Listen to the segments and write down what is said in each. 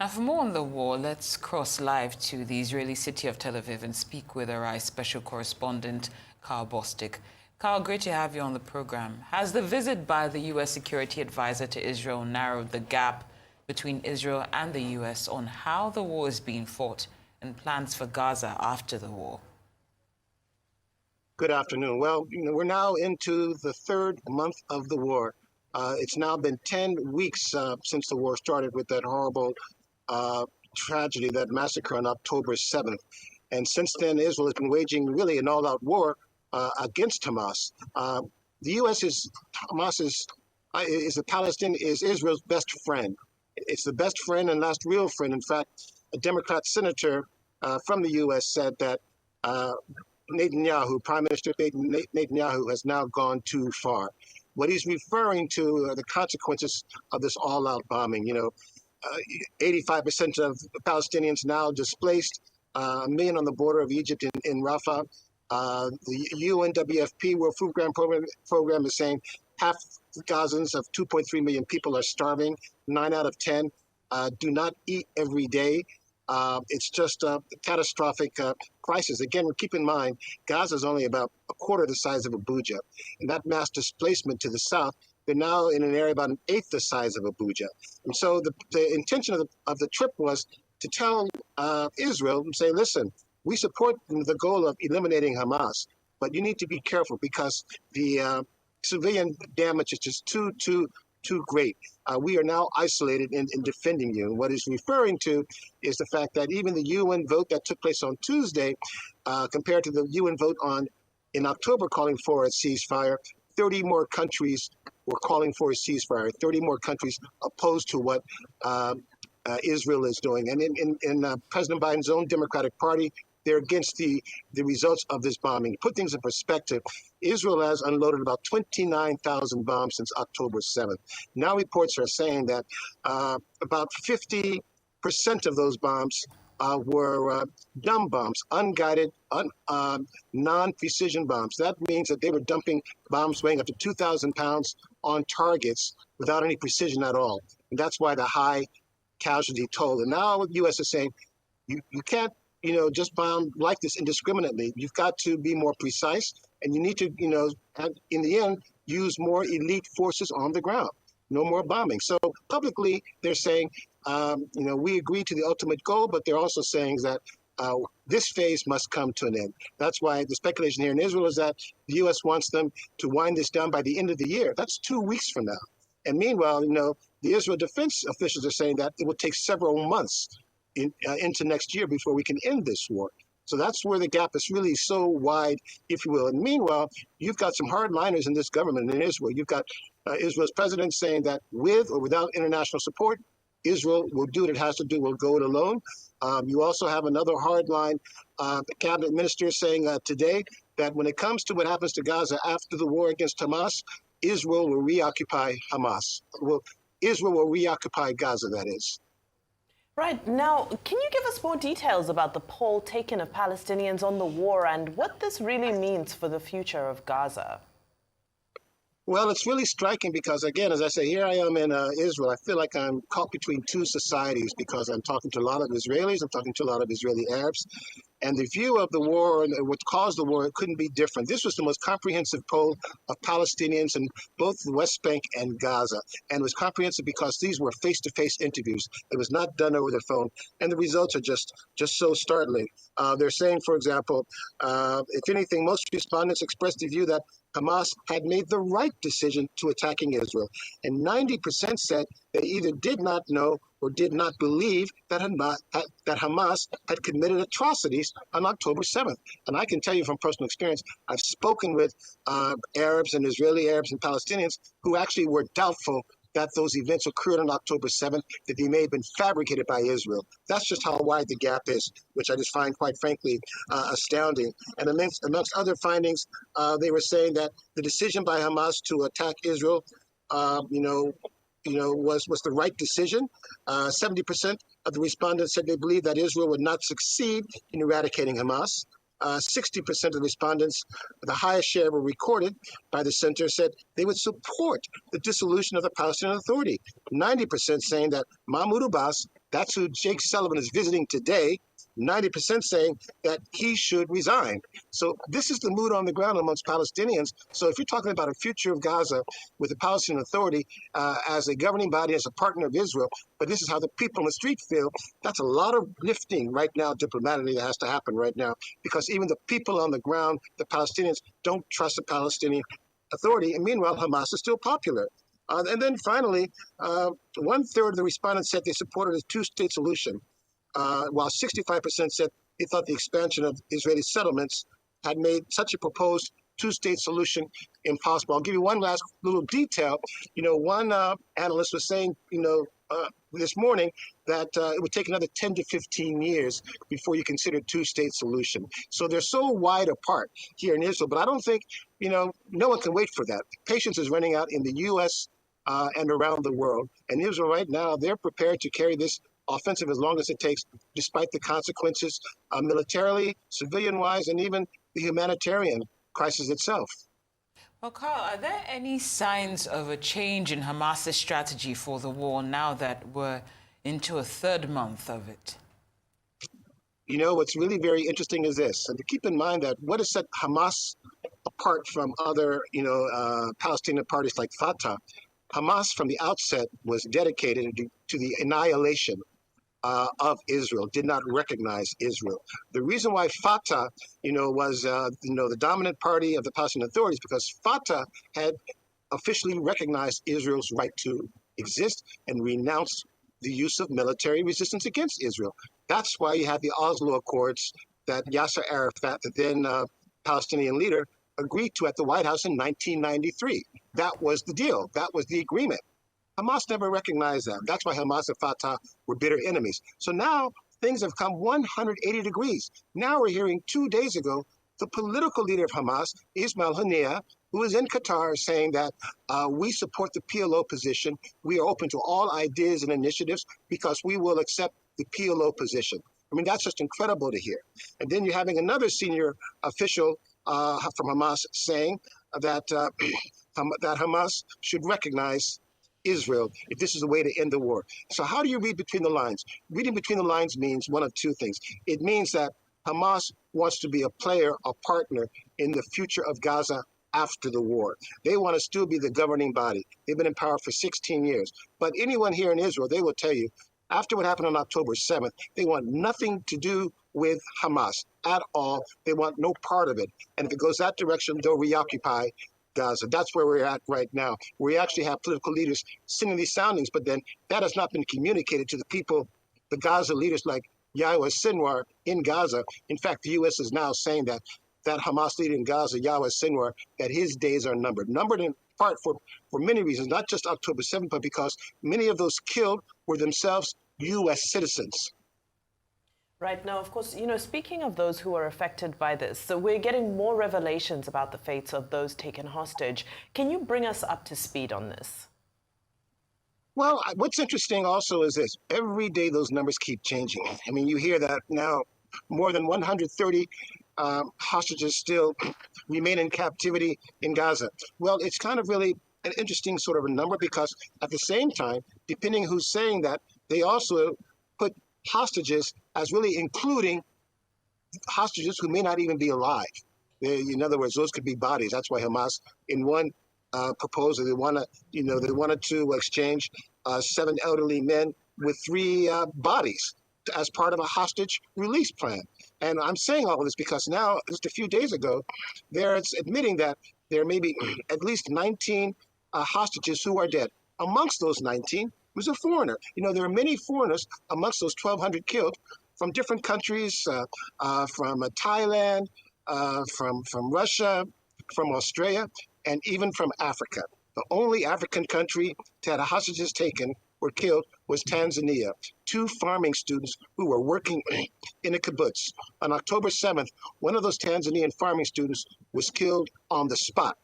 Now, for more on the war, let's cross live to the Israeli city of Tel Aviv and speak with our special correspondent, Karl Bostic. Karl, great to have you on the program. Has the visit by the U.S. security advisor to Israel narrowed the gap between Israel and the U.S. on how the war is being fought and plans for Gaza after the war? Good afternoon. Well, we're now into the third month of the war. It's now been 10 weeks since the war started with that horrible tragedy, that massacre on October 7th. And since then, Israel has been waging really an all-out war against Hamas. The U.S. is Israel's best friend. It's the best friend and last real friend. In fact, a Democrat senator from the U.S. said that Prime Minister Netanyahu has now gone too far. What he's referring to are the consequences of this all-out bombing. 85% of Palestinians now displaced, 1 million on the border of Egypt in Rafah. The UNWFP World Food Program is saying half the Gazans of 2.3 million people are starving. 9 out of 10 do not eat every day. It's just a catastrophic crisis. Again, keep in mind, Gaza is only about a quarter the size of Abuja. And that mass displacement to the south, they're now in an area about an eighth the size of Abuja. And so the intention of the trip was to tell Israel and say, listen, we support the goal of eliminating Hamas, but you need to be careful because the civilian damage is just too great. We are now isolated in defending you. And what he's referring to is the fact that even the UN vote that took place on Tuesday, compared to the UN vote in October calling for a ceasefire, 30 more countries were calling for a ceasefire. 30 more countries opposed to what Israel is doing. And in President Biden's own Democratic Party, they're against the results of this bombing. To put things in perspective, Israel has unloaded about 29,000 bombs since October 7th. Now reports are saying that about 50% of those bombs were dumb bombs, unguided, non-precision bombs. That means that they were dumping bombs weighing up to 2,000 pounds on targets without any precision at all. And that's why the high casualty toll. And now the U.S. is saying, you can't just bomb like this indiscriminately. You've got to be more precise, and you need to, in the end, use more elite forces on the ground. No more bombing. So publicly, they're saying, we agree to the ultimate goal, but they're also saying that this phase must come to an end. That's why the speculation here in Israel is that the U.S. wants them to wind this down by the end of the year. That's 2 weeks from now. And meanwhile, the Israel defense officials are saying that it will take several months into next year before we can end this war. So that's where the gap is really so wide, if you will. And meanwhile, you've got some hardliners in this government in Israel. You've got Israel's president saying that with or without international support, Israel will do what it has to do, will go it alone. You also have another hardline cabinet minister saying today that when it comes to what happens to Gaza after the war against Hamas, Israel will reoccupy Hamas. Israel will reoccupy Gaza, that is. Right. Now, can you give us more details about the poll taken of Palestinians on the war and what this really means for the future of Gaza? Well, it's really striking because, again, as I say, here I am in Israel. I feel like I'm caught between two societies because I'm talking to a lot of Israelis, I'm talking to a lot of Israeli Arabs, and the view of the war and what caused the war, it couldn't be different. This was the most comprehensive poll of Palestinians in both the West Bank and Gaza, and it was comprehensive because these were face-to-face interviews. It was not done over the phone, and the results are just so startling. They're saying, for example, if anything, most respondents expressed the view that Hamas had made the right decision to attacking Israel. And 90% said they either did not know or did not believe that Hamas had committed atrocities on October 7th. And I can tell you from personal experience, I've spoken with Arabs and Israeli Arabs and Palestinians who actually were doubtful that those events occurred on October 7th, that they may have been fabricated by Israel. That's just how wide the gap is, which I just find, quite frankly, astounding. And amongst other findings, they were saying that the decision by Hamas to attack Israel, was the right decision. 70% of the respondents said they believe that Israel would not succeed in eradicating Hamas. 60% of the respondents, the highest share were recorded by the center, said they would support the dissolution of the Palestinian Authority. 90% saying that Mahmoud Abbas That's who Jake Sullivan is visiting today, 90% saying that he should resign. So this is the mood on the ground amongst Palestinians. So if you're talking about a future of Gaza with the Palestinian Authority as a governing body, as a partner of Israel, but this is how the people on the street feel, that's a lot of lifting right now diplomatically that has to happen right now, because even the people on the ground, the Palestinians, don't trust the Palestinian Authority, and meanwhile, Hamas is still popular. And then finally, 1/3 of the respondents said they supported a two-state solution, while 65% said they thought the expansion of Israeli settlements had made such a proposed two-state solution impossible. I'll give you one last little detail. One analyst was saying, this morning that it would take another 10 to 15 years before you consider two-state solution. So they're so wide apart here in Israel, but I don't think, no one can wait for that. Patience is running out in the U.S. And around the world. And Israel right now, they're prepared to carry this offensive as long as it takes, despite the consequences militarily, civilian-wise, and even the humanitarian crisis itself. Well, Karl, are there any signs of a change in Hamas's strategy for the war now that we're into a third month of it? What's really very interesting is this, and to keep in mind that what has set Hamas apart from other, Palestinian parties like Fatah, Hamas from the outset was dedicated to the annihilation of Israel, did not recognize Israel. The reason why Fatah, was, the dominant party of the Palestinian authorities, because Fatah had officially recognized Israel's right to exist and renounced the use of military resistance against Israel. That's why you had the Oslo Accords that Yasser Arafat, the then Palestinian leader, agreed to at the White House in 1993. That was the deal. That was the agreement. Hamas never recognized that. That's why Hamas and Fatah were bitter enemies. So now things have come 180 degrees. Now we're hearing 2 days ago, the political leader of Hamas, Ismail Haniyeh, who is in Qatar, saying that we support the PLO position. We are open to all ideas and initiatives because we will accept the PLO position. I mean, that's just incredible to hear. And then you're having another senior official from Hamas saying that that Hamas should recognize Israel if this is a way to end the war. So how do you read between the lines? Reading between the lines means one of two things. It means that Hamas wants to be a player, a partner in the future of Gaza after the war. They want to still be the governing body. They've been in power for 16 years. But anyone here in Israel, they will tell you, after what happened on October 7th, they want nothing to do with Hamas at all. They want no part of it. And if it goes that direction, they'll reoccupy Gaza. That's where we're at right now. We actually have political leaders singing these soundings, but then that has not been communicated to the people, the Gaza leaders like Yahya Sinwar in Gaza. In fact, the U.S. is now saying that Hamas leader in Gaza, Yahya Sinwar, that his days are numbered. Numbered in part for many reasons, not just October 7th, but because many of those killed were themselves U.S. citizens. Right. Now, of course, speaking of those who are affected by this, so we're getting more revelations about the fates of those taken hostage. Can you bring us up to speed on this? Well, what's interesting also is this. Every day those numbers keep changing. I mean, you hear that now more than 130 hostages still remain in captivity in Gaza. Well, it's kind of really an interesting sort of a number because at the same time, depending who's saying that, they also put hostages as really including hostages who may not even be alive. In other words, those could be bodies. That's why Hamas, in one proposal, they wanted to exchange 7 elderly men with 3 bodies as part of a hostage release plan. And I'm saying all of this because now, just a few days ago, they're admitting that there may be at least 19 hostages who are dead. Amongst those 19 was a foreigner. There are many foreigners amongst those 1,200 killed from different countries, from Thailand, from Russia, from Australia, and even from Africa. The only African country to have hostages taken or killed was Tanzania. 2 farming students who were working in a kibbutz. On October 7th, one of those Tanzanian farming students was killed on the spot.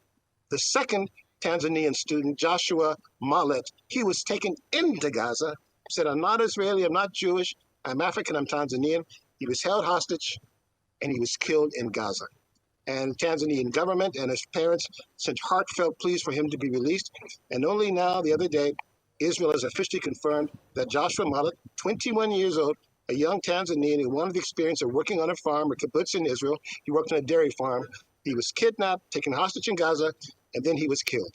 The second Tanzanian student, Joshua Mallet, he was taken into Gaza, said, I'm not Israeli, I'm not Jewish, I'm African, I'm Tanzanian. He was held hostage and he was killed in Gaza. And Tanzanian government and his parents sent heartfelt pleas for him to be released. And only now, the other day, Israel has officially confirmed that Joshua Malik, 21 years old, a young Tanzanian who wanted the experience of working on a farm or kibbutz in Israel. He worked on a dairy farm. He was kidnapped, taken hostage in Gaza, and then he was killed.